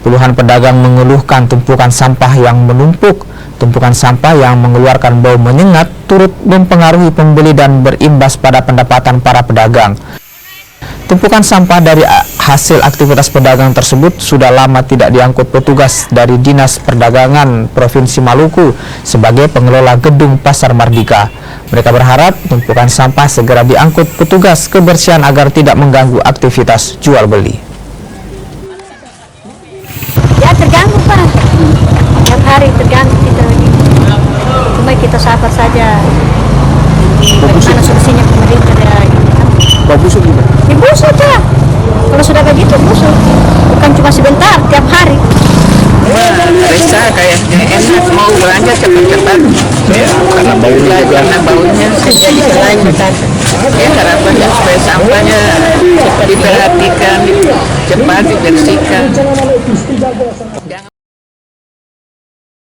Puluhan pedagang mengeluhkan tumpukan sampah yang menumpuk. Tumpukan sampah yang mengeluarkan bau menyengat turut mempengaruhi pembeli dan berimbas pada pendapatan para pedagang. Tumpukan sampah dari hasil aktivitas pedagang tersebut sudah lama tidak diangkut petugas dari Dinas Perdagangan Provinsi Maluku sebagai pengelola gedung Pasar Mardika. Mereka berharap tumpukan sampah segera diangkut petugas kebersihan agar tidak mengganggu aktivitas jual beli. Ya terganggu Pak, tiap hari terganggu kita ini. Cuma kita sabar saja. Bagaimana solusinya pemerintah ya ini kan? Busuk juga. Ya busuk ya. Kalau sudah begitu busuk, bukan cuma sebentar, tiap hari. Risa kayaknya enak mau belanja cepat-cepat karena baunya jadi selain ya harapannya supaya sampahnya diperhatikan cepat dibersihkan.